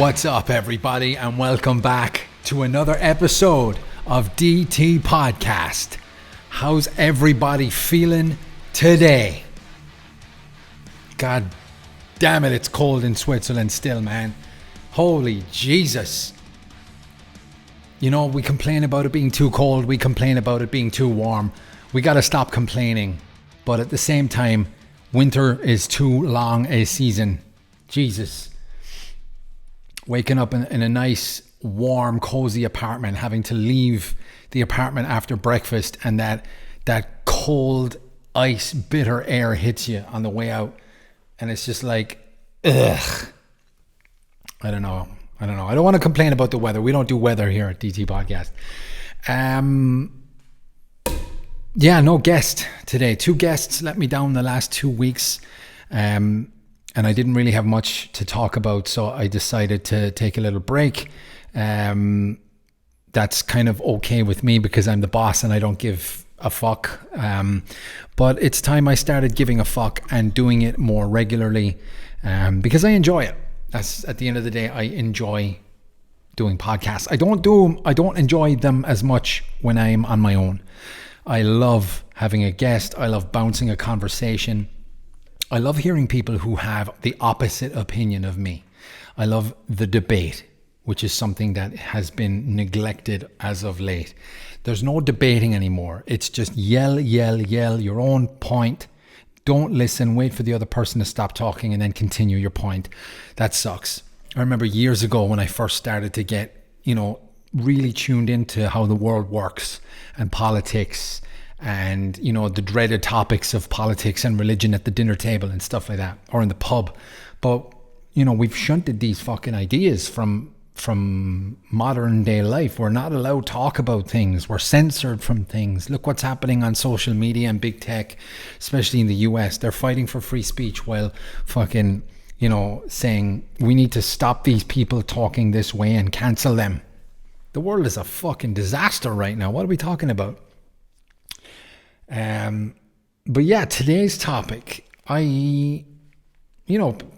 What's up, everybody, and welcome back to another episode of DT Podcast. How's everybody feeling today? God damn it, it's cold in Switzerland still, man. Holy Jesus. You know, we complain about it being too cold. We complain about it being too warm. We got to stop complaining. But at the same time, winter is too long a season. Jesus. Waking up in a nice, warm, cozy apartment, having to leave the apartment after breakfast, and that cold, ice, bitter air hits you on the way out. And it's just like, ugh. I don't know. I don't want to complain about the weather. We don't do weather here at DT Podcast. No guest today. 2 guests let me down the last 2 weeks. And I didn't really have much to talk about, so I decided to take a little break. That's kind of okay with me because I'm the boss and I don't give a fuck. But it's time I started giving a fuck and doing it more regularly because I enjoy it. That's, at the end of the day, I enjoy doing podcasts. I don't enjoy them as much when I'm on my own. I love having a guest. I love bouncing a conversation. I love hearing people who have the opposite opinion of me. I love the debate, which is something that has been neglected as of late. There's no debating anymore. It's just yell your own point. Don't listen, wait for the other person to stop talking and then continue your point. That sucks. I remember years ago when I first started to get, really tuned into how the world works and politics and, the dreaded topics of politics and religion at the dinner table and stuff like that, or in the pub. But, we've shunted these fucking ideas from modern day life. We're not allowed to talk about things. We're censored from things. Look what's happening on social media and big tech, especially in the US. They're fighting for free speech while fucking, saying we need to stop these people talking this way and cancel them. The world is a fucking disaster right now. What are we talking about? But yeah, today's topic,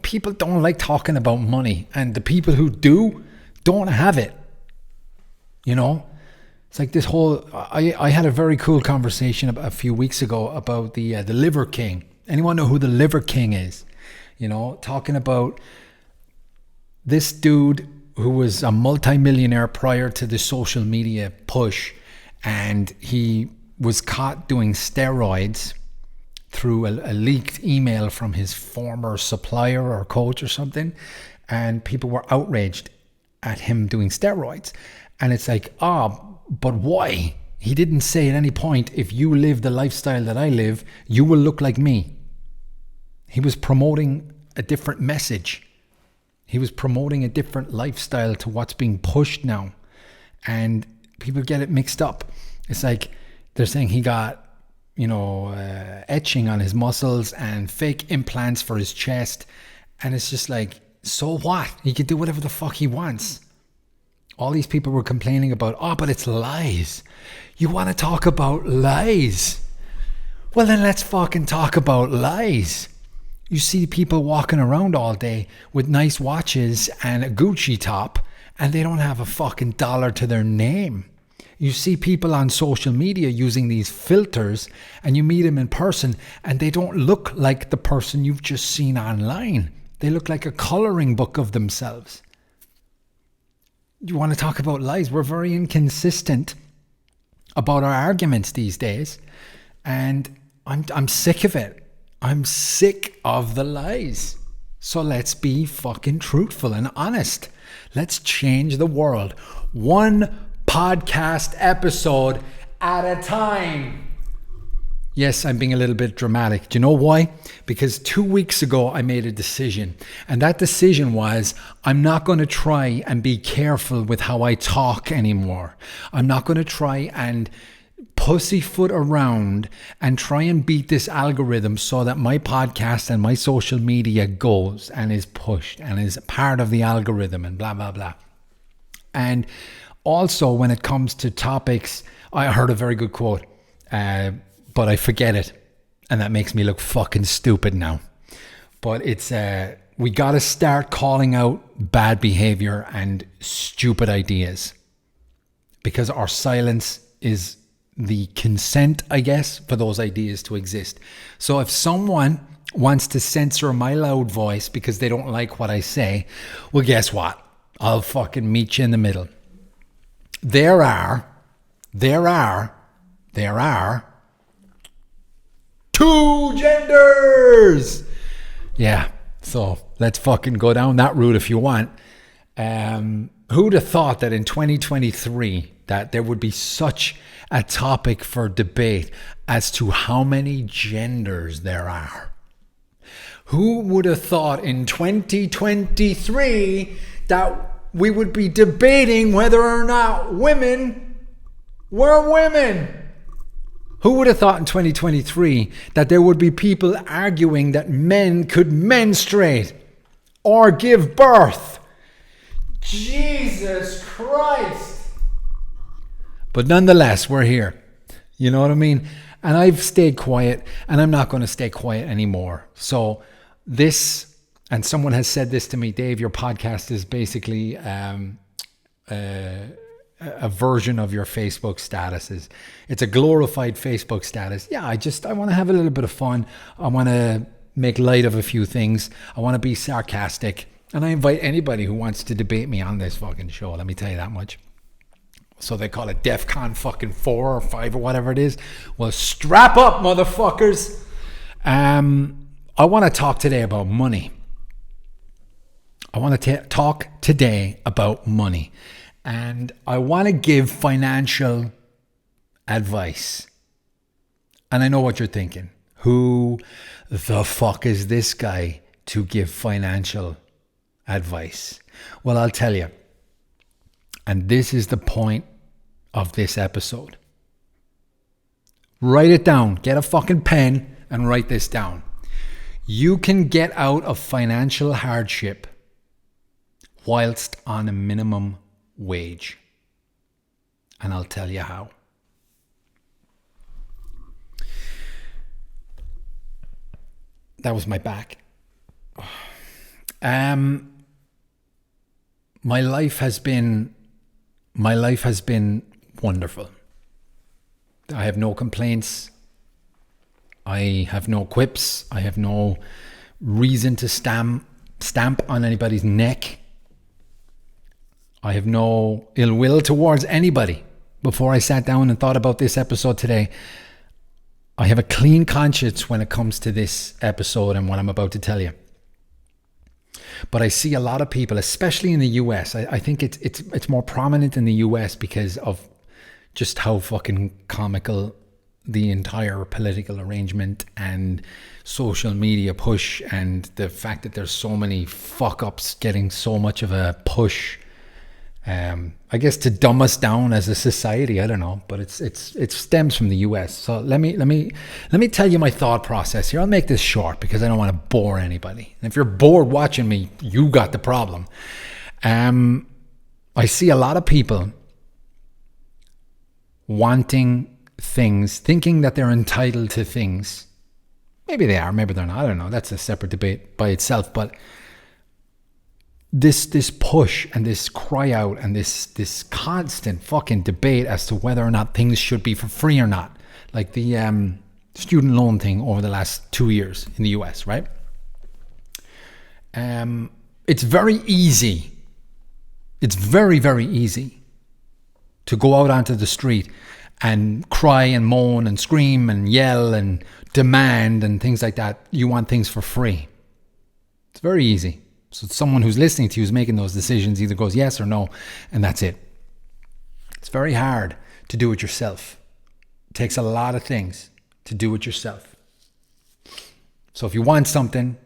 people don't like talking about money, and the people who do don't have it. It's like this whole, I had a very cool conversation a few weeks ago about the Liver King. Anyone know who the Liver King is? Talking about this dude who was a multimillionaire prior to the social media push, and he was caught doing steroids through a leaked email from his former supplier or coach or something, and people were outraged at him doing steroids. And it's like, but why? He didn't say at any point, if you live the lifestyle that I live, you will look like me. He was promoting a different message. He was promoting a different lifestyle to what's being pushed now. And people get it mixed up. It's like they're saying he got, etching on his muscles and fake implants for his chest. And it's just like, so what? He can do whatever the fuck he wants. All these people were complaining about, but it's lies. You want to talk about lies? Well, then let's fucking talk about lies. You see people walking around all day with nice watches and a Gucci top, and they don't have a fucking dollar to their name. You see people on social media using these filters, and you meet them in person and they don't look like the person you've just seen online. They look like a coloring book of themselves. You want to talk about lies? We're very inconsistent about our arguments these days, and I'm sick of it. I'm sick of the lies. So let's be fucking truthful and honest. Let's change the world. One podcast episode at a time. Yes, I'm being a little bit dramatic. Do you know why? Because 2 weeks ago, I made a decision. And that decision was, I'm not going to try and be careful with how I talk anymore. I'm not going to try and pussyfoot around and try and beat this algorithm so that my podcast and my social media goes and is pushed and is part of the algorithm and blah, blah, blah. And also, when it comes to topics, I heard a very good quote, but I forget it. And that makes me look fucking stupid now. But it's We got to start calling out bad behavior and stupid ideas, because our silence is the consent, I guess, for those ideas to exist. So if someone wants to censor my loud voice because they don't like what I say, well, guess what? I'll fucking meet you in the middle. There are two genders. Yeah, so let's fucking go down that route if you want. Who'd have thought that in 2023 that there would be such a topic for debate as to how many genders there are? Who would have thought in 2023 that we would be debating whether or not women were women? Who would have thought in 2023 that there would be people arguing that men could menstruate or give birth? Jesus Christ. But nonetheless, we're here. You know what I mean? And I've stayed quiet, and I'm not going to stay quiet anymore. So this, and someone has said this to me, Dave, your podcast is basically a version of your Facebook statuses. It's a glorified Facebook status. Yeah, I want to have a little bit of fun. I want to make light of a few things. I want to be sarcastic. And I invite anybody who wants to debate me on this fucking show. Let me tell you that much. So they call it DEFCON fucking 4 or 5 or whatever it is. Well, strap up, motherfuckers. I want to talk today about money. I want to talk today about money. And I want to give financial advice. And I know what you're thinking. Who the fuck is this guy to give financial advice? Well, I'll tell you. And this is the point of this episode. Write it down. Get a fucking pen and write this down. You can get out of financial hardship whilst on a minimum wage. And I'll tell you how. That was my back. My life has been wonderful. I have no complaints. I have no quips. I have no reason to stamp on anybody's neck. I have no ill will towards anybody. Before I sat down and thought about this episode today, I have a clean conscience when it comes to this episode and what I'm about to tell you. But I see a lot of people, especially in the US. I think it's more prominent in the US because of just how fucking comical the entire political arrangement and social media push, and the fact that there's so many fuck ups getting so much of a push. I guess to dumb us down as a society. I don't know, but it stems from the US. So let me tell you my thought process here. I'll make this short because I don't want to bore anybody. And if you're bored watching me, you got the problem. I see a lot of people wanting things, thinking that they're entitled to things. Maybe they are, maybe they're not. I don't know. That's a separate debate by itself. But this push and this cry out and this constant fucking debate as to whether or not things should be for free or not, like the student loan thing over the last 2 years in the US, right? It's very easy. It's very, very easy to go out onto the street and cry and moan and scream and yell and demand and things like that. You want things for free. It's very easy. So someone who's listening to you who's making those decisions either goes yes or no, and that's it. It's very hard to do it yourself. It takes a lot of things to do it yourself. So if you want something,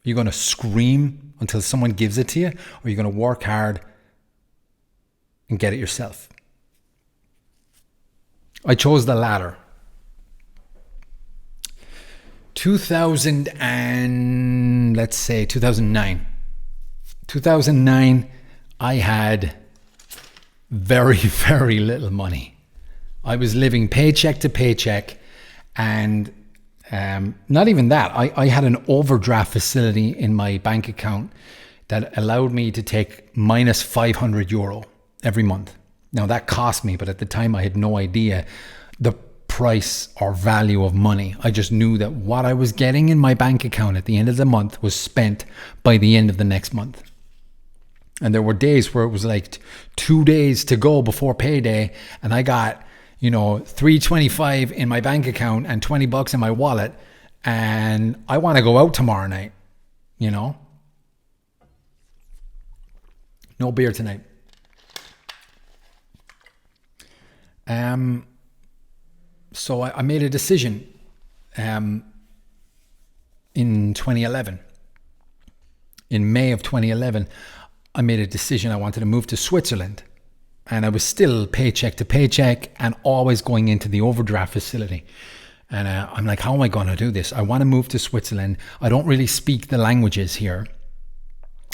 you're going to scream until someone gives it to you, or you're going to work hard and get it yourself. I chose the latter. 2009. 2009, I had very, very little money. I was living paycheck to paycheck, and Not even that. I had an overdraft facility in my bank account that allowed me to take minus €500 every month. Now that cost me, but at the time I had no idea the price or value of money. I just knew that what I was getting in my bank account at the end of the month was spent by the end of the next month. And there were days where it was like 2 days to go before payday, and I got, $325 in my bank account and $20 in my wallet, and I want to go out tomorrow night, No beer tonight. So I made a decision in 2011. In May of 2011, I made a decision. I wanted to move to Switzerland. And I was still paycheck to paycheck and always going into the overdraft facility. And I'm like, how am I going to do this? I want to move to Switzerland. I don't really speak the languages here.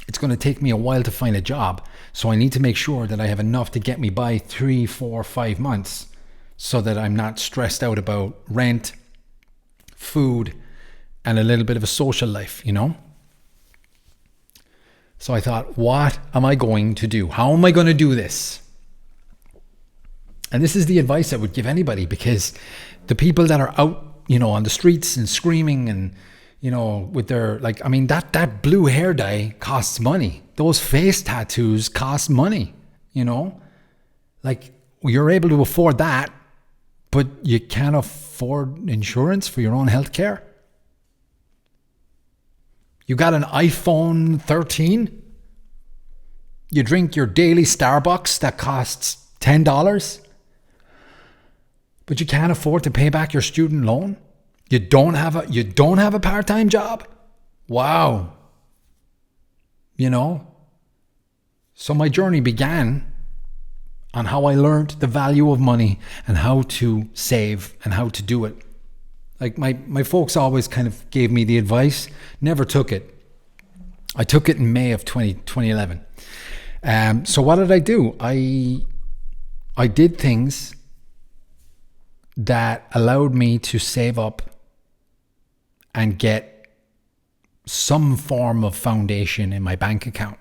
It's going to take me a while to find a job. So I need to make sure that I have enough to get me by 3, 4, 5 months so that I'm not stressed out about rent, food, and a little bit of a social life, So I thought, what am I going to do? How am I going to do this? And this is the advice I would give anybody, because the people that are out, on the streets and screaming and, with their, that blue hair dye costs money. Those face tattoos cost money, you're able to afford that, but you can't afford insurance for your own health care. You got an iPhone 13. You drink your daily Starbucks that costs $10. But you can't afford to pay back your student loan. You don't have a part-time job. Wow. So my journey began on how I learned the value of money and how to save and how to do it. Like my folks always kind of gave me the advice, never took it. I took it in May of 2011. So what did I do? I did things that allowed me to save up and get some form of foundation in my bank account.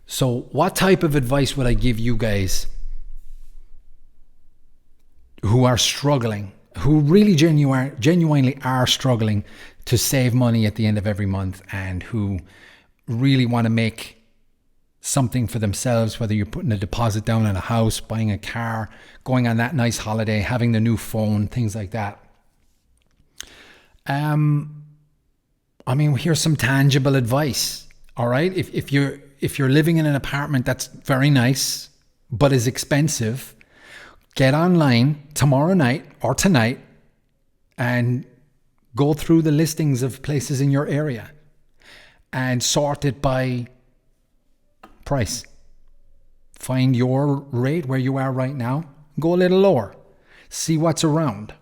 So what type of advice would I give you guys who are struggling, who really genuinely are struggling to save money at the end of every month, and who really want to make something for themselves, whether you're putting a deposit down on a house, buying a car, going on that nice holiday, having the new phone, things like that. Here's some tangible advice. All right. If you're living in an apartment that's very nice, but is expensive, get online tomorrow night or tonight and go through the listings of places in your area and sort it by price. Find your rate where you are right now. Go a little lower. See what's around.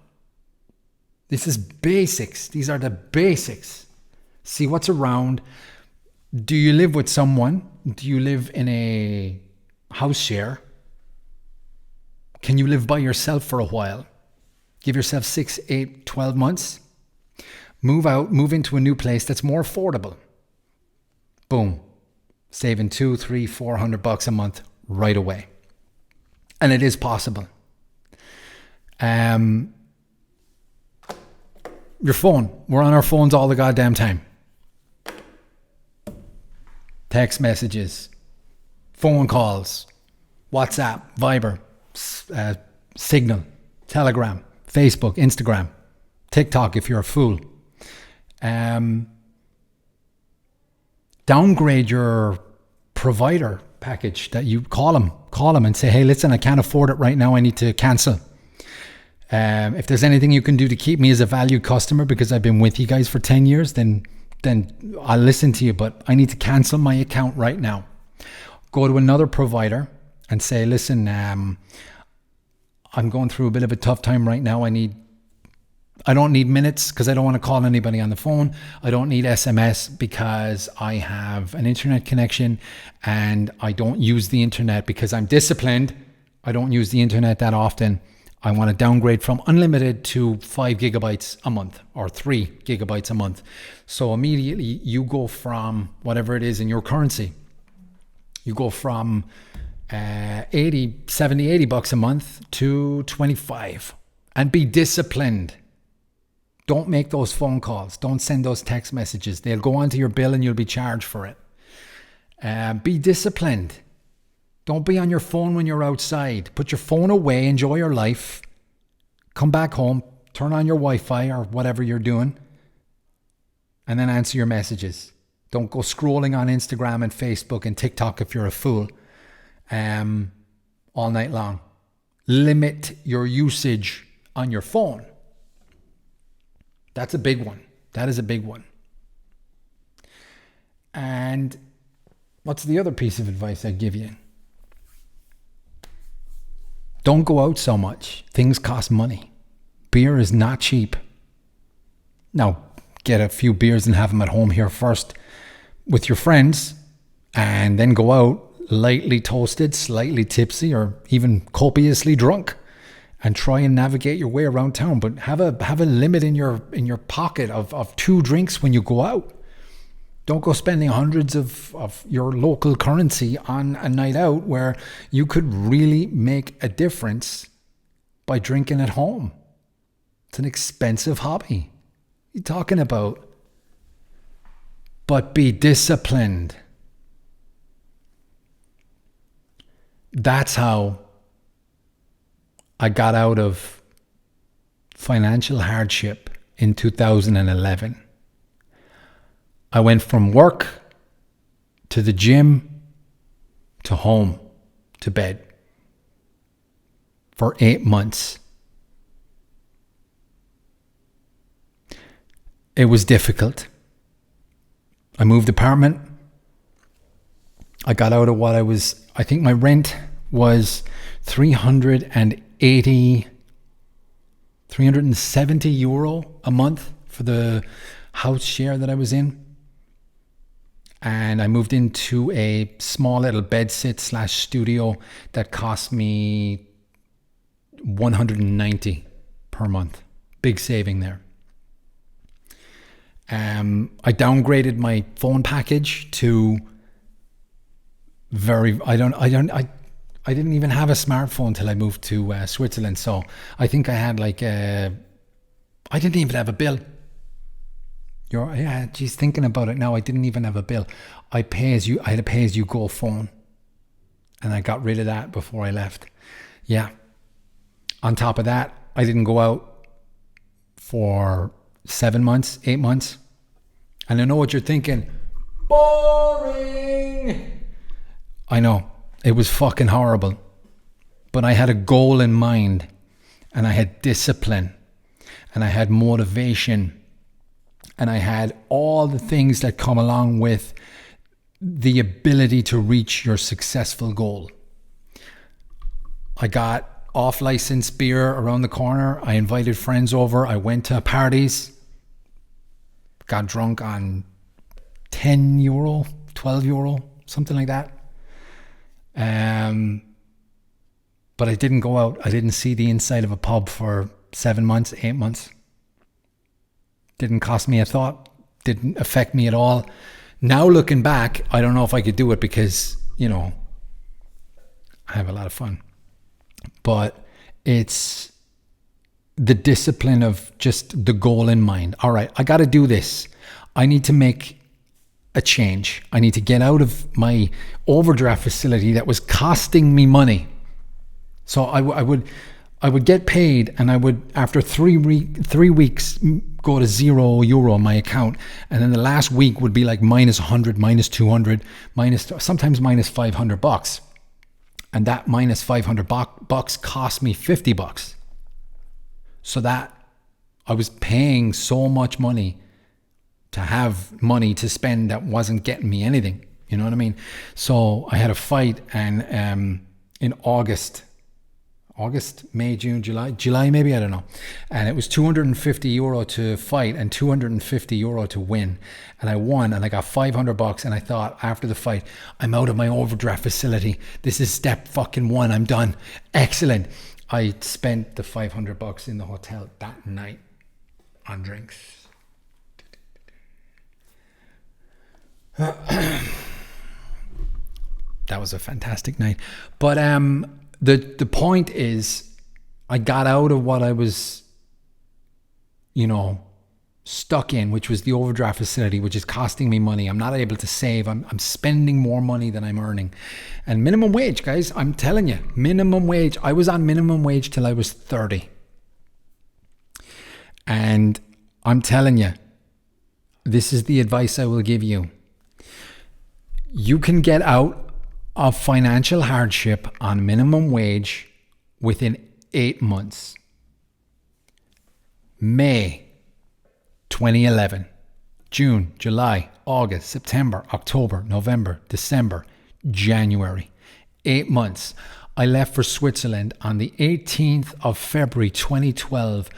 This is basics. These are the basics. See what's around. Do you live with someone? Do you live in a house share? Can you live by yourself for a while? Give yourself 6, 8, 12 months. Move out, move into a new place that's more affordable. Boom. Saving $200, $300, $400 a month right away. And it is possible. Your phone. We're on our phones all the goddamn time. Text messages, phone calls, WhatsApp, Viber, Signal, Telegram, Facebook, Instagram, TikTok if you're a fool. Downgrade your provider package that you call them and say, hey, listen, I can't afford it right now. I need to cancel. If there's anything you can do to keep me as a valued customer because I've been with you guys for 10 years, then I'll listen to you, but I need to cancel my account right now. Go to another provider and say, listen, I'm going through a bit of a tough time right now. I don't need minutes because I don't want to call anybody on the phone. I don't need SMS because I have an internet connection and I don't use the internet because I'm disciplined. I don't use the internet that often. I want to downgrade from unlimited to 5 gigabytes a month or 3 gigabytes a month. So immediately you go from whatever it is in your currency. You go from 80 bucks a month to 25, and be disciplined. Don't make those phone calls. Don't send those text messages. They'll go onto your bill and you'll be charged for it. Be disciplined. Don't be on your phone when you're outside. Put your phone away. Enjoy your life. Come back home. Turn on your Wi-Fi or whatever you're doing. And then answer your messages. Don't go scrolling on Instagram and Facebook and TikTok if you're a fool all night long. Limit your usage on your phone. That's a big one. That is a big one. And what's the other piece of advice I'd give you? Don't go out so much. Things cost money. Beer is not cheap. Now, get a few beers and have them at home here first with your friends, and then go out lightly toasted, slightly tipsy, or even copiously drunk, and try and navigate your way around town. But have a limit in your pocket of 2 drinks when you go out. Don't go spending hundreds of your local currency on a night out where you could really make a difference by drinking at home. It's an expensive hobby. What are you talking about? But be disciplined. That's how I got out of financial hardship in 2011. I went from work to the gym to home to bed for 8 months. It was difficult. I moved apartment. I got out of what I think my rent was 370 euro a month for the house share that I was in. And I moved into a small little bedsit / studio that cost me 190 per month. Big saving there. I downgraded my phone package to I didn't even have a smartphone until I moved to Switzerland. So I think I had I didn't even have a bill. Thinking about it now, I didn't even have a bill. I had a pay as you go phone, and I got rid of that before I left. Yeah. On top of that, I didn't go out for 7 months, 8 months. And I know what you're thinking. Boring. I know. It was fucking horrible. But I had a goal in mind, and I had discipline, and I had motivation, and I had all the things that come along with the ability to reach your successful goal. I got off-license beer around the corner. I invited friends over. I went to parties. Got drunk on 10 euro, 12 euro, something like that. But I didn't go out. I didn't see the inside of a pub for 7 months, 8 months. Didn't cost me a thought. Didn't affect me at all. Now looking back, I don't know if I could do it because, I have a lot of fun. But it's the discipline of just the goal in mind. All right, I got to do this. I need to make a change. I need to get out of my overdraft facility that was costing me money. So I would get paid, and I would, after 3 weeks, go to €0 on my account, and then the last week would be like minus 100, minus 200, sometimes minus $500, and that minus 500 bucks cost me $50. So that I was paying so much money to have money to spend that wasn't getting me anything. You know what I mean? So I had a fight, and in August, May, June, July maybe, I don't know. And it was €250 to fight and €250 to win. And I won, and I got $500. And I thought after the fight, I'm out of my overdraft facility. This is step fucking 1. I'm done. Excellent. I spent the $500 in the hotel that night on drinks. That was a fantastic night. But the point is, I got out of what I was, stuck in, which was the overdraft facility, which is costing me money. I'm not able to save. I'm spending more money than I'm earning. And minimum wage, guys, I'm telling you, minimum wage. I was on minimum wage till I was 30. And I'm telling you, this is the advice I will give you. You can get out of financial hardship on minimum wage within 8 months. May 2011, June, July, August, September, October, November, December, January. 8 months. I left for Switzerland on the 18th of February 2012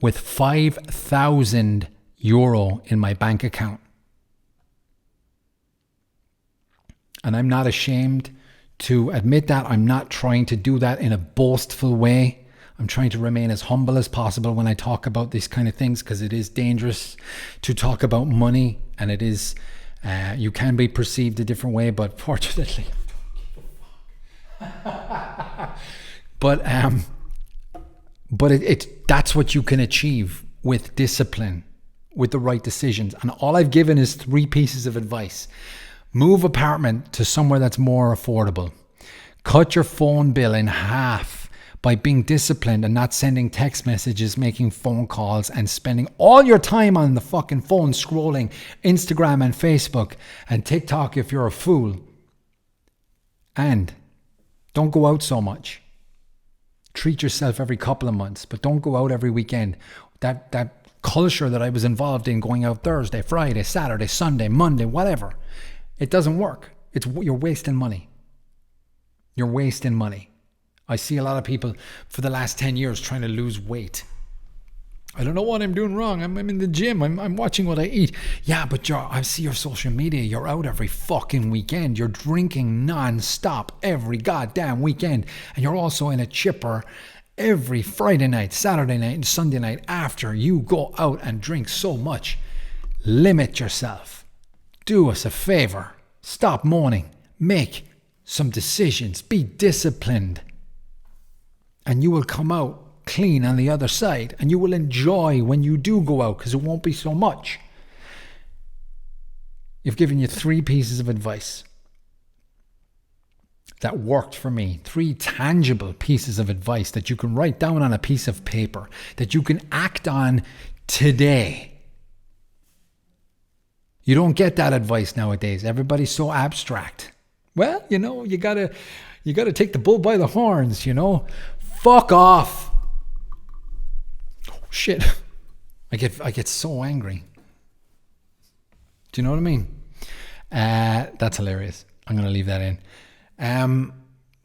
with €5,000 in my bank account. And I'm not ashamed to admit that. I'm not trying to do that in a boastful way. I'm trying to remain as humble as possible when I talk about these kind of things, because it is dangerous to talk about money, and it is, you can be perceived a different way, but fortunately, but that's what you can achieve with discipline, with the right decisions. And all I've given is 3 pieces of advice. Move apartment to somewhere that's more affordable. Cut your phone bill in half by being disciplined and not sending text messages, making phone calls, and spending all your time on the fucking phone scrolling Instagram and Facebook and TikTok if you're a fool. And don't go out so much. Treat yourself every couple of months, but don't go out every weekend. That culture that I was involved in, going out Thursday, Friday, Saturday, Sunday, Monday, whatever, it doesn't work. You're wasting money. You're wasting money. I see a lot of people for the last 10 years trying to lose weight. I don't know what I'm doing wrong. I'm in the gym. I'm watching what I eat. Yeah, but I see your social media. You're out every fucking weekend. You're drinking non-stop every goddamn weekend. And you're also in a chipper every Friday night, Saturday night, and Sunday night after you go out and drink so much. Limit yourself. Do us a favor. Stop moaning. Make some decisions. Be disciplined. And you will come out clean on the other side, and you will enjoy when you do go out, because it won't be so much. I've given you 3 pieces of advice that worked for me. 3 tangible pieces of advice that you can write down on a piece of paper, that you can act on today. You don't get that advice nowadays. Everybody's so abstract. Well, you gotta take the bull by the horns, Fuck off. Oh, shit. I get so angry. Do you know what I mean? That's hilarious. I'm going to leave that in.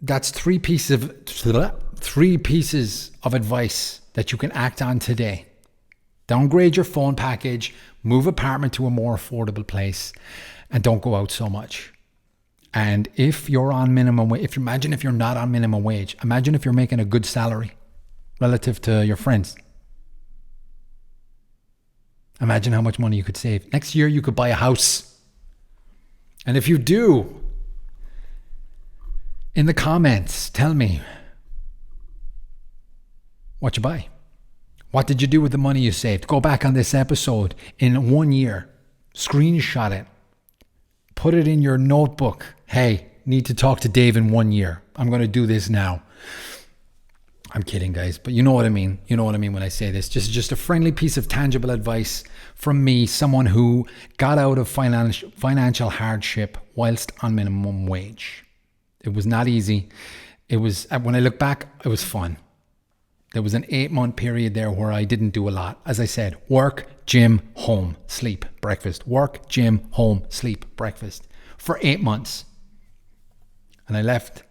That's 3 pieces of advice that you can act on today. Downgrade your phone package, move apartment to a more affordable place, and don't go out so much. And if you're on minimum wage, imagine if you're not on minimum wage, imagine if you're making a good salary relative to your friends. Imagine how much money you could save. Next year, you could buy a house. And if you do, in the comments, tell me what you buy. What did you do with the money you saved? Go back on this episode in 1 year, screenshot it, put it in your notebook. Hey, need to talk to Dave in 1 year. I'm going to do this now. I'm kidding, guys, but you know what I mean. You know what I mean when I say this. Just a friendly piece of tangible advice from me, someone who got out of financial hardship whilst on minimum wage. It was not easy. It was, when I look back, it was fun. There was an 8-month period there where I didn't do a lot. As I said, work, gym, home, sleep, breakfast. Work, gym, home, sleep, breakfast. For 8 months. And I left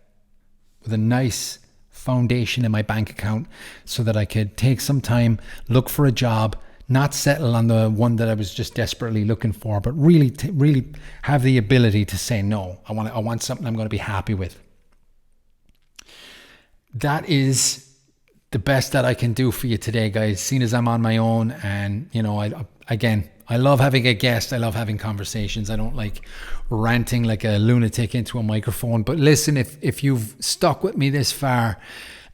with a nice foundation in my bank account so that I could take some time, look for a job, not settle on the one that I was just desperately looking for, but really have the ability to say no. I want something I'm going to be happy with. That is the best that I can do for you today, guys, seeing as I'm on my own. And, you know, I love having a guest. I love having conversations. I don't like ranting like a lunatic into a microphone. But listen, if you've stuck with me this far,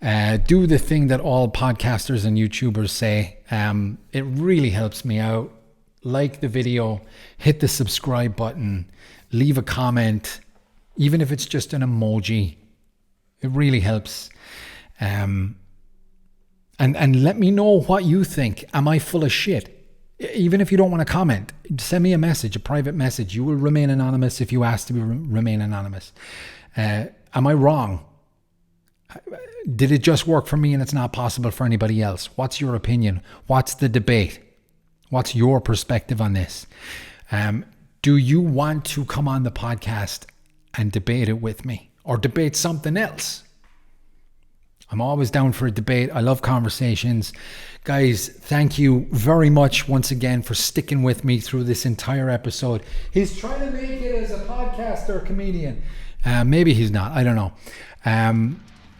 do the thing that all podcasters and YouTubers say. It really helps me out. Like the video, hit the subscribe button, leave a comment, even if it's just an emoji. It really helps. And let me know what you think. Am I full of shit? Even if you don't want to comment, send me a message, a private message. You will remain anonymous if you ask to remain anonymous. Am I wrong? Did it just work for me and it's not possible for anybody else? What's your opinion? What's the debate? What's your perspective on this? Do you want to come on the podcast and debate it with me, or debate something else? I'm always down for a debate. I love conversations. Guys, thank you very much once again for sticking with me through this entire episode. He's trying to make it as a podcaster, comedian. Maybe he's not. I don't know.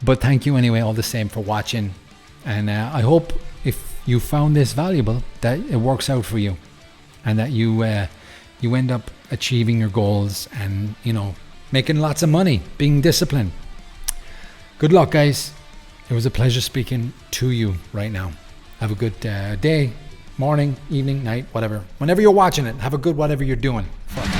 But thank you anyway, all the same, for watching. And I hope if you found this valuable, that it works out for you. And that you end up achieving your goals and, you know, making lots of money, being disciplined. Good luck, guys. It was a pleasure speaking to you right now. Have a good day, morning, evening, night, whatever. Whenever you're watching it, have a good whatever you're doing. Fuck.